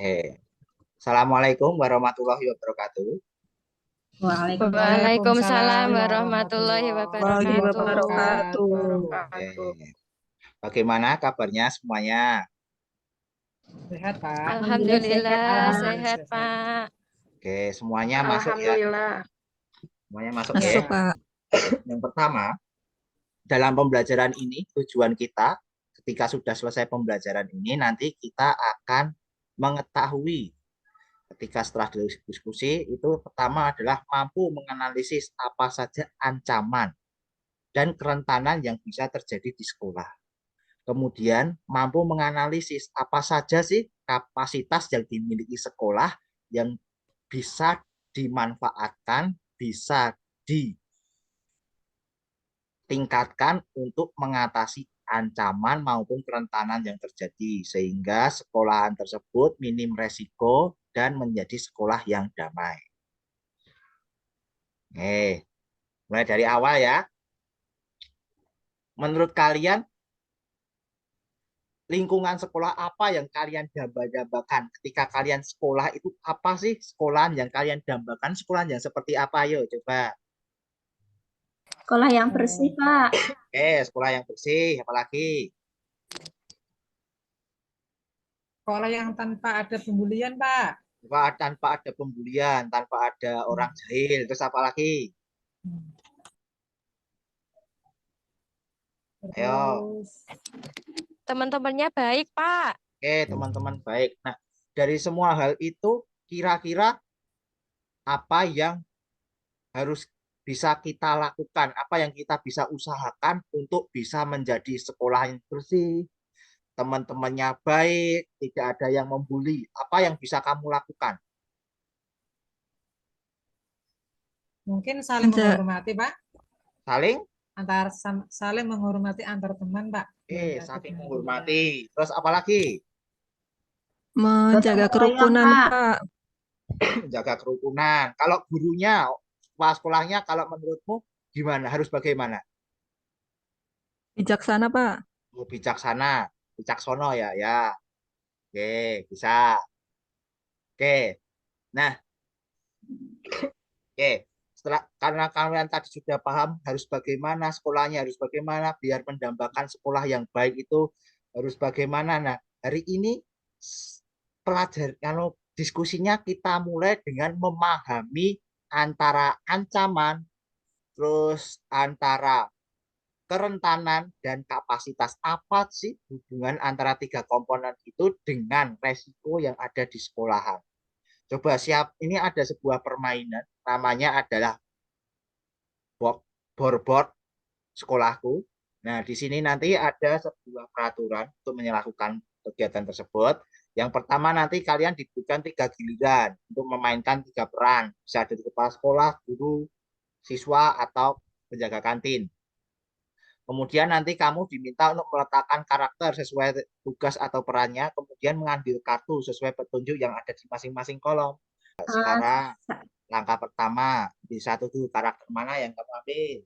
Assalamualaikum warahmatullahi wabarakatuh. Waalaikumsalam Waalaikumsalam warahmatullahi warahmatullahi wabarakatuh. wabarakatuh. Bagaimana kabarnya semuanya? Sehat, Pak. Alhamdulillah sehat, Alhamdulillah Pak. sehat, Pak. Semuanya masuk ya. Alhamdulillah. Semuanya masuk ya. Masuk, Pak. Yang pertama, dalam pembelajaran ini tujuan kita ketika sudah selesai pembelajaran ini nanti kita akan mengetahui ketika setelah diskusi itu pertama adalah mampu menganalisis apa saja ancaman dan kerentanan yang bisa terjadi di sekolah. Kemudian mampu menganalisis apa saja sih kapasitas yang dimiliki sekolah yang bisa dimanfaatkan, bisa ditingkatkan untuk mengatasi ancaman maupun kerentanan yang terjadi sehingga sekolahan tersebut minim resiko dan menjadi sekolah yang damai. Mulai dari awal ya. Menurut kalian lingkungan sekolah apa yang kalian dambakan ketika kalian sekolah itu apa sih sekolahan yang kalian dambakan, sekolahan yang seperti apa? Ayo coba. Sekolah yang bersih, Pak. Sekolah yang bersih, apalagi? Sekolah yang tanpa ada pembulian, Pak. Tanpa ada pembulian, tanpa ada orang jahil, terus apa lagi? Ayo. Teman-temannya baik, Pak. Teman-teman baik. Nah, dari semua hal itu kira-kira apa yang harus bisa kita lakukan, apa yang kita bisa usahakan untuk bisa menjadi sekolah yang bersih, teman-temannya baik, tidak ada yang membuli. Apa yang bisa kamu lakukan? Mungkin saling menghormati, Pak. Saling menghormati antar teman, Pak. Saling menghormati. Terus apa lagi? Menjaga kerukunan, Pak. Menjaga kerukunan. Kalau gurunya, kepala sekolahnya, kalau menurutmu gimana? Harus bagaimana? Bijaksana, Pak. Bijaksana, bijaksono ya, ya. Bisa. Nah, setelah karena kalian tadi sudah paham harus bagaimana sekolahnya, harus bagaimana biar mendambakan sekolah yang baik itu harus bagaimana. Nah, hari ini kalau diskusinya kita mulai dengan memahami antara ancaman, terus antara kerentanan dan kapasitas. Apa sih hubungan antara tiga komponen itu dengan resiko yang ada di sekolahan? Coba ini ada sebuah permainan, namanya adalah board sekolahku. Nah, di sini nanti ada sebuah peraturan untuk melakukan kegiatan tersebut. Yang pertama nanti kalian diberikan 3 giliran untuk memainkan 3 peran. Bisa dari kepala sekolah, guru, siswa, atau penjaga kantin. Kemudian nanti kamu diminta untuk meletakkan karakter sesuai tugas atau perannya, kemudian mengambil kartu sesuai petunjuk yang ada di masing-masing kolom. Sekarang langkah pertama, bisa tuju karakter mana yang kamu ambil?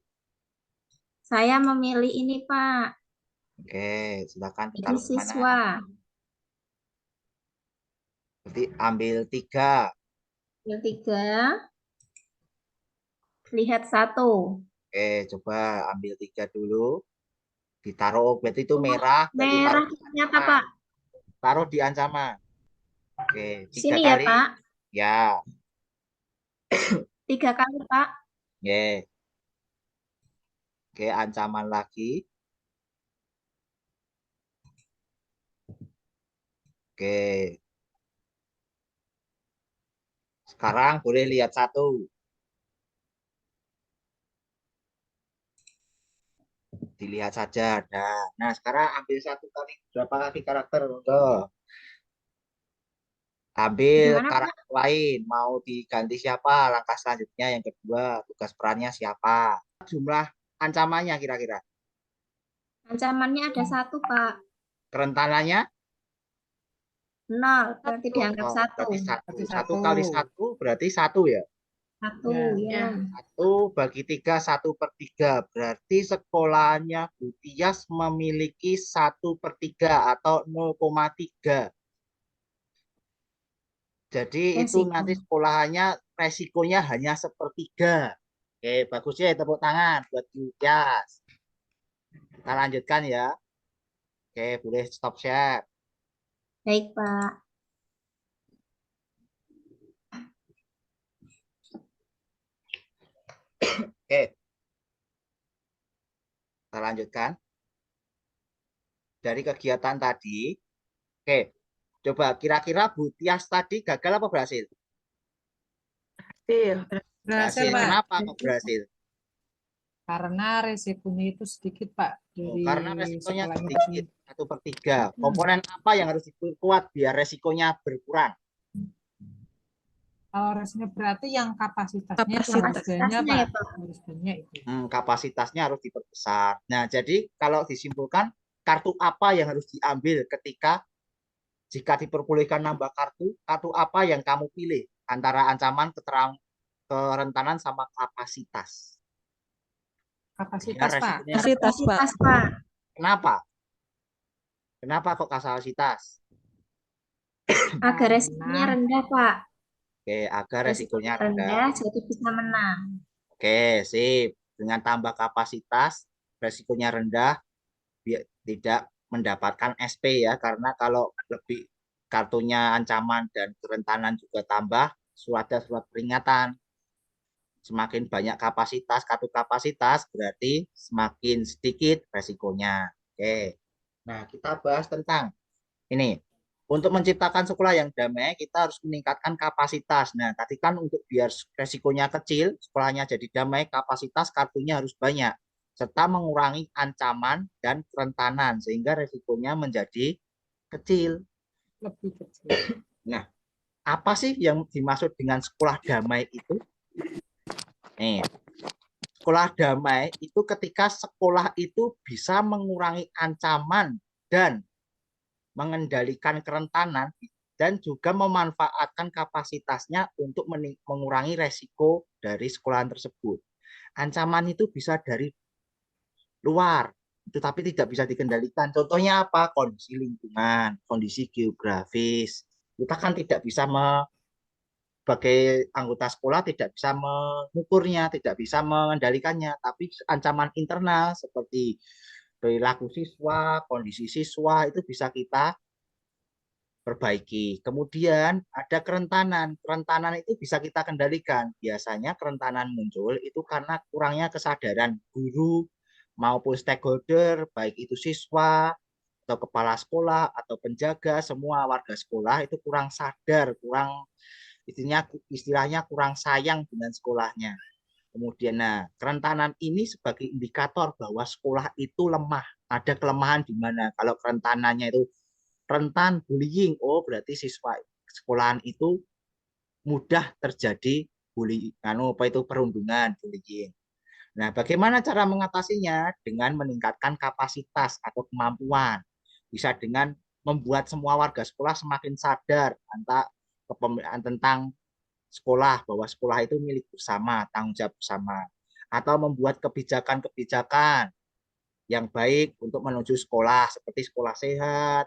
Saya memilih ini, Pak. Silakan Jadi siswa. Berarti ambil 3. Yang 3. Lihat 1. Coba ambil 3 dulu. Ditaruh, berarti itu merah. Merah ternyata, Pak. Taruh di ancaman. 3 Sini kali. Ya, Pak. Ya. 3 kali, Pak. Ancaman lagi. Sekarang boleh lihat 1. Dilihat saja. Nah, sekarang ambil 1 kali. Berapa kali karakter? Ambil karakter lain. Mau diganti siapa? Langkah selanjutnya yang kedua. Tugas perannya siapa? Jumlah ancamannya kira-kira? Ancamannya ada 1, Pak. Kerentanannya? 0, berarti dianggap 1. Berarti 1 kali 1 berarti 1 ya? 1, ya. 1 bagi 3, 1/3. Berarti sekolahnya Bu Tias memiliki 1/3 atau 0,3. Jadi itu Resiko. nanti sekolahannya resikonya hanya sepertiga. Oke, bagus ya, tepuk tangan buat Yukias. Kita lanjutkan ya. Oke, boleh stop share. Baik, Pak. Oke, kita lanjutkan. Dari kegiatan tadi, oke, coba kira-kira Bu Tias tadi gagal apa berhasil? Berhasil, Berhasil. Pak. Kenapa kok berhasil? Karena resikonya itu sedikit, Pak, Oh, dari karena resikonya sekolahnya sedikit, tadi. 1/3. Komponen apa yang harus diperkuat biar resikonya berkurang? Kalau resikonya berarti yang kapasitasnya itu harus banyak, Kapasitasnya ya, Pak. Pak. Harus banyak itu. Kapasitasnya harus diperbesar. Nah, jadi kalau disimpulkan, kartu apa yang harus diambil ketika jika diperbolehkan nambah kartu, kartu apa yang kamu pilih antara ancaman, kerentanan, sama kapasitas? Biar Kapasitas, Pak. resikonya Kapasitas, Pak. kenapa? Kenapa kok kapasitas? Agar resikonya Karena rendah, Pak. Oke, agar resikonya Resikonya rendah. rendah, jadi bisa menang. Oke, sip. Dengan tambah kapasitas, resikonya rendah, tidak mendapatkan SP ya, karena kalau lebih kartunya ancaman dan kerentanan juga tambah, ada surat peringatan. Semakin banyak kapasitas, kartu kapasitas berarti semakin sedikit resikonya. Oke. Nah, kita bahas tentang ini. Untuk menciptakan sekolah yang damai, kita harus meningkatkan kapasitas. Nah, tadi kan untuk biar resikonya kecil, sekolahnya jadi damai, kapasitas kartunya harus banyak, serta mengurangi ancaman dan kerentanan, sehingga resikonya menjadi kecil. lebih kecil. Nah, apa sih yang dimaksud dengan sekolah damai itu? Nih, sekolah damai itu ketika sekolah itu bisa mengurangi ancaman dan mengendalikan kerentanan dan juga memanfaatkan kapasitasnya untuk mengurangi resiko dari sekolahan tersebut. Ancaman itu bisa dari luar, tetapi tidak bisa dikendalikan. Contohnya apa? Kondisi lingkungan, kondisi geografis. Kita kan tidak bisa sebagai anggota sekolah tidak bisa mengukurnya, tidak bisa mengendalikannya, tapi ancaman internal seperti perilaku siswa, kondisi siswa itu bisa kita perbaiki. Kemudian ada kerentanan. Kerentanan itu bisa kita kendalikan. Biasanya kerentanan muncul itu karena kurangnya kesadaran guru maupun stakeholder, baik itu siswa atau kepala sekolah atau penjaga, semua warga sekolah itu kurang sadar, kurang istilahnya kurang sayang dengan sekolahnya. Kemudian, nah, kerentanan ini sebagai indikator bahwa sekolah itu lemah. Ada kelemahan di mana? Kalau kerentanannya itu rentan bullying, oh berarti siswa sekolahan itu mudah terjadi bullying, apa itu perundungan, bullying. Nah, bagaimana cara mengatasinya? Dengan meningkatkan kapasitas atau kemampuan. Bisa dengan membuat semua warga sekolah semakin sadar tentang sekolah, bahwa sekolah itu milik bersama, tanggung jawab bersama. Atau membuat kebijakan-kebijakan yang baik untuk menuju sekolah, seperti sekolah sehat,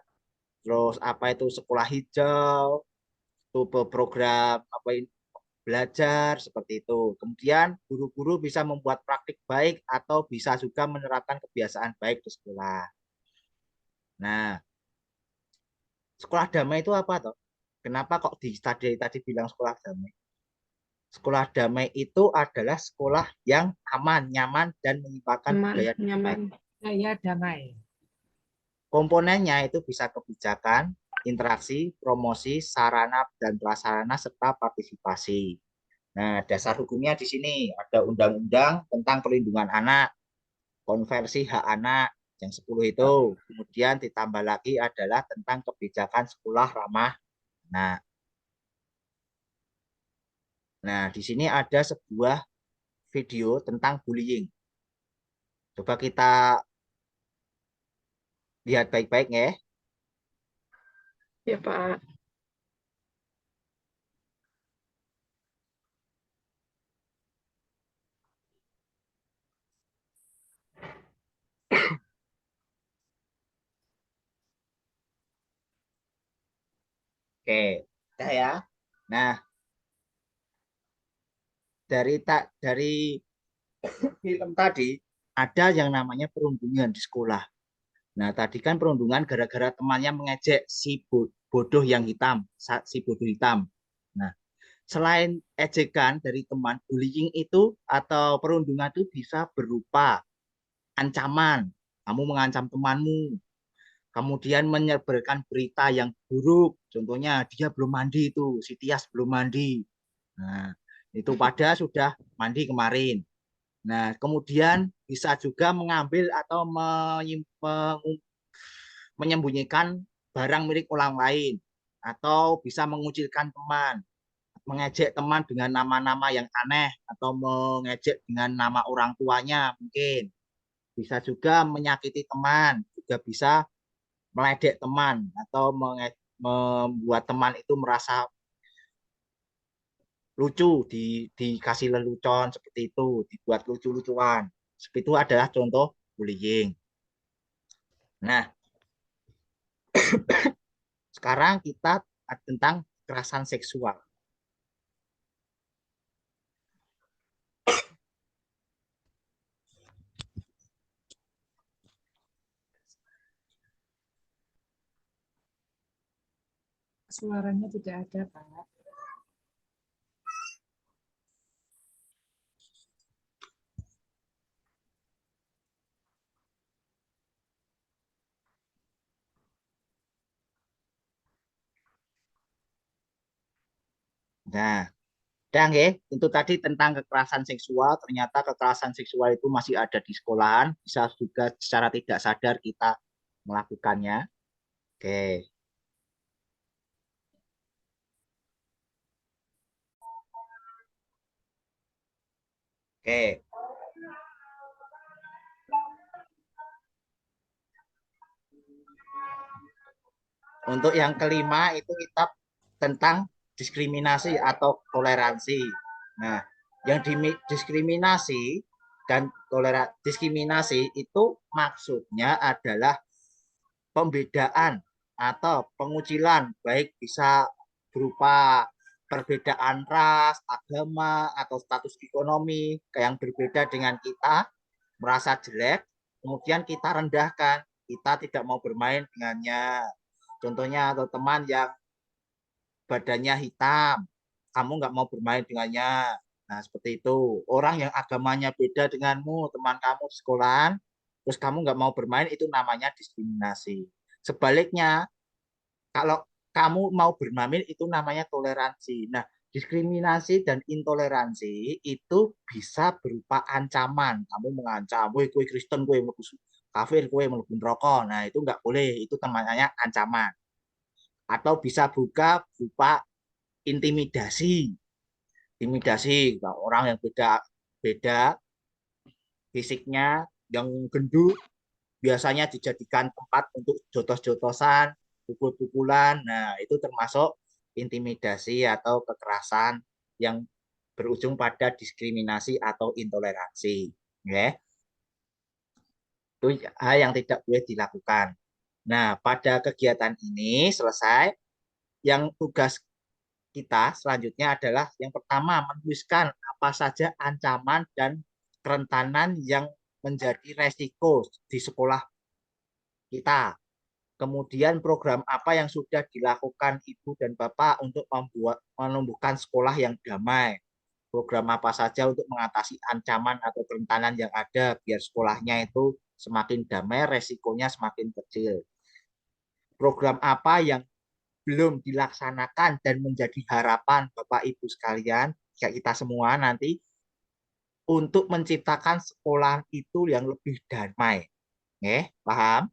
terus apa itu sekolah hijau, itu program apa ini, belajar seperti itu. Kemudian guru-guru bisa membuat praktik baik atau bisa juga menerapkan kebiasaan baik di sekolah. Nah, sekolah damai itu apa toh? Kenapa kok tadi bilang sekolah damai? Sekolah damai itu adalah sekolah yang aman, nyaman, dan menyebarkan budaya damai. Ya, damai. Komponennya itu bisa kebijakan, interaksi, promosi, sarana dan prasarana, serta partisipasi. Nah, dasar hukumnya di sini ada undang-undang tentang perlindungan anak, konversi hak anak yang 10 itu. Kemudian ditambah lagi adalah tentang kebijakan sekolah ramah anak. Nah, di sini ada sebuah video tentang bullying. Coba kita lihat baik-baik ya. Ya, Pak. Oke, udah ya. Nah, dari film tadi ada yang namanya perundungan di sekolah. Nah, tadi kan perundungan gara-gara temannya mengejek si bodoh yang hitam, si bodoh hitam. Nah, selain ejekan dari teman, bullying itu atau perundungan itu bisa berupa ancaman. Kamu mengancam temanmu, kemudian menyebarkan berita yang buruk. Contohnya dia belum mandi itu, si Tias belum mandi. Nah, itu pada sudah mandi kemarin. Nah, kemudian bisa juga mengambil atau menyembunyikan barang milik orang lain atau bisa mengucilkan teman, mengejek teman dengan nama-nama yang aneh atau mengejek dengan nama orang tuanya mungkin. Bisa juga menyakiti teman, juga bisa meledek teman atau membuat teman itu merasa lucu, dikasih lelucon seperti itu, dibuat lucu-lucuan. Seperti itu adalah contoh bullying. Nah, sekarang kita tentang kekerasan seksual. Suaranya tidak ada, Pak. Nah, dan ya, itu tadi tentang kekerasan seksual. Ternyata kekerasan seksual itu masih ada di sekolahan. Bisa juga secara tidak sadar kita melakukannya. Oke. Oke. Untuk yang kelima itu kita tentang diskriminasi atau toleransi. Nah, yang diskriminasi dan diskriminasi itu maksudnya adalah pembedaan atau pengucilan, baik bisa berupa perbedaan ras, agama, atau status ekonomi yang berbeda dengan kita, merasa jelek, kemudian kita rendahkan, kita tidak mau bermain dengannya. Contohnya atau teman yang badannya hitam, kamu nggak mau bermain dengannya. Nah, seperti itu. Orang yang agamanya beda denganmu, teman kamu di sekolahan, terus kamu nggak mau bermain, itu namanya diskriminasi. Sebaliknya, kalau kamu mau bermain, itu namanya toleransi. Nah, diskriminasi dan intoleransi itu bisa berupa ancaman. Kamu mengancam, woi, kue Kristen, kue kafir, kue mlebu rokok. Nah, itu nggak boleh. Itu namanya ancaman. Atau bisa berupa intimidasi. Intimidasi orang yang beda beda fisiknya, yang gendut biasanya dijadikan tempat untuk jotos-jotosan, pukul-pukulan. Nah, itu termasuk intimidasi atau kekerasan yang berujung pada diskriminasi atau intoleransi. Ya, itu hal yang tidak boleh dilakukan. Nah, pada kegiatan ini selesai, yang tugas kita selanjutnya adalah yang pertama menuliskan apa saja ancaman dan kerentanan yang menjadi resiko di sekolah kita. Kemudian program apa yang sudah dilakukan Ibu dan Bapak untuk menumbuhkan sekolah yang damai. Program apa saja untuk mengatasi ancaman atau kerentanan yang ada biar sekolahnya itu semakin damai, resikonya semakin kecil. Program apa yang belum dilaksanakan dan menjadi harapan Bapak Ibu sekalian, kayak kita semua nanti untuk menciptakan sekolah itu yang lebih damai. Paham?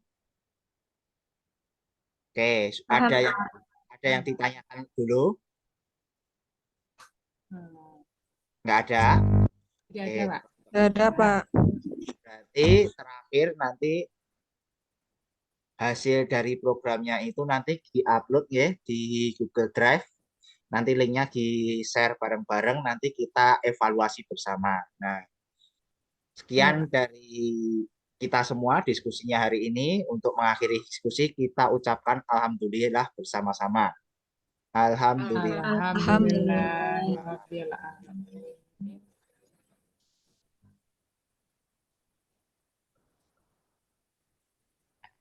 Oke, Paham, ada yang Pak. ada yang ditanyakan dulu? Hmm, Nggak ada? tidak Oke, ada, Pak. Nggak ada, Pak. berarti terakhir nanti hasil dari programnya itu nanti diupload ya di Google Drive. Nanti linknya di-share bareng-bareng, nanti kita evaluasi bersama. Nah, Iya, sekian Pak. dari kita semua diskusinya hari ini. Untuk mengakhiri diskusi, kita ucapkan alhamdulillah bersama-sama. Alhamdulillah. Alhamdulillah. Rabbil alamin.